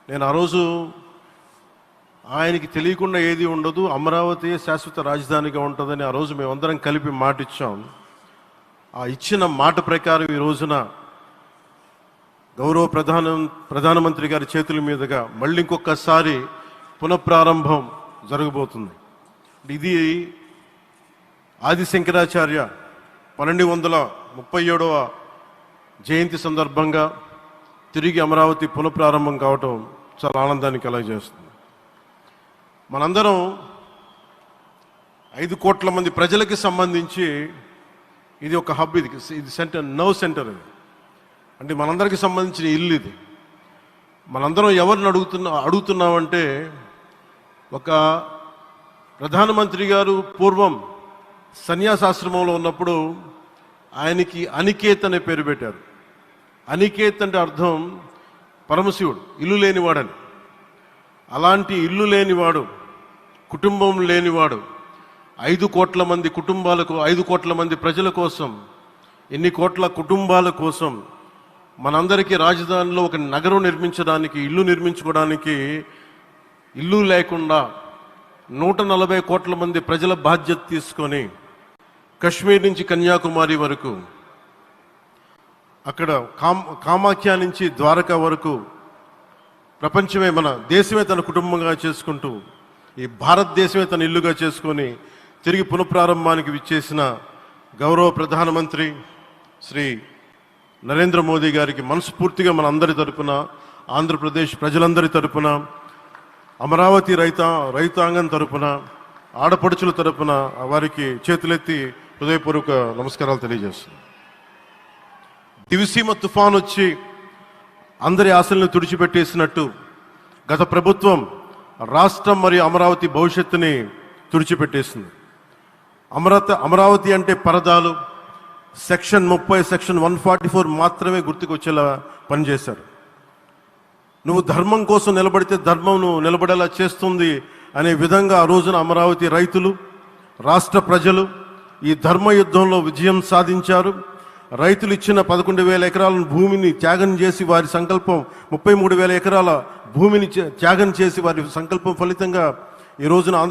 నేను ఆ రోజు ఆయనకి తెలియకుండా ఏది ఉండదు, అమరావతి శాశ్వత రాజధానిగా ఉంటుందని ఆ రోజు మేమందరం కలిపి మాట ఇచ్చాం. ఆ ఇచ్చిన మాట ప్రకారం ఈ రోజున గౌరవ ప్రధానమంత్రి గారి చేతుల మీదుగా మళ్ళీ ఇంకొకసారి పునఃప్రారంభం జరగబోతుంది. ఇది ఆది శంకరాచార్య 1237వ జయంతి సందర్భంగా తిరిగి అమరావతి పునఃప్రారంభం కావటం చాలా ఆనందాన్ని కలగజేస్తుంది. మనందరం 5 కోట్ల మంది ప్రజలకి సంబంధించి ఇది ఒక హబ్, ఇది సెంటర్, నర్వ్ సెంటర్. ఇది అంటే మనందరికి సంబంధించిన ఇల్లు. ఇది మనందరం ఎవరిని అడుగుతున్నామంటే, ఒక ప్రధానమంత్రి గారు పూర్వం సన్యాసాశ్రమంలో ఉన్నప్పుడు ఆయనకి అనికేత్ అనే పేరు పెట్టారు. అనికేత్ అంటే అర్థం పరమశివుడు, ఇల్లు లేనివాడని. అలాంటి ఇల్లు లేనివాడు, కుటుంబం లేనివాడు 5 కోట్ల మంది కుటుంబాలకు, 5 కోట్ల మంది ప్రజల కోసం, ఎన్ని కోట్ల కుటుంబాల కోసం మనందరికీ రాజధానిలో ఒక నగరం నిర్మించడానికి, ఇల్లు నిర్మించుకోవడానికి ఇల్లు లేకుండా 140 కోట్ల మంది ప్రజల బాధ్యత తీసుకొని కశ్మీర్ నుంచి కన్యాకుమారి వరకు, అక్కడ కామాఖ్య నుంచి ద్వారకా వరకు ప్రపంచమే, మన దేశమే తన కుటుంబంగా చేసుకుంటూ ఈ భారతదేశమే తన ఇల్లుగా చేసుకొని తిరిగి పునఃప్రారంభానికి విచ్చేసిన గౌరవ ప్రధానమంత్రి శ్రీ నరేంద్ర మోదీ గారికి మనస్ఫూర్తిగా మన అందరి తరపున, ఆంధ్రప్రదేశ్ ప్రజలందరి తరపున, అమరావతి రైతాంగం తరపున, ఆడపడుచుల తరపున వారికి చేతులెత్తి హృదయపూర్వక నమస్కారాలు తెలియజేస్తున్నాను. దివిసీమ తుఫాన్ వచ్చి అందరి ఆశలను తుడిచిపెట్టేసినట్టు గత ప్రభుత్వం రాష్ట్రం మరియు అమరావతి భవిష్యత్తుని తుడిచిపెట్టేసింది. అమరావతి అంటే పరదాలు, సెక్షన్ 30, సెక్షన్ 144 మాత్రమే గుర్తుకొచ్చేలా పనిచేశారు. నువ్వు ధర్మం కోసం నిలబడితే ధర్మం నువ్వు నిలబడేలా చేస్తుంది అనే విధంగా ఆ రోజున అమరావతి రైతులు, రాష్ట్ర ప్రజలు ఈ ధర్మ యుద్ధంలో విజయం సాధించారు. రైతులు ఇచ్చిన 11,000 ఎకరాల భూమిని త్యాగం చేసి, వారి సంకల్పం 33,000 ఎకరాల భూమిని త్యాగం చేసి వారి సంకల్పం ఫలితంగా ఈ రోజున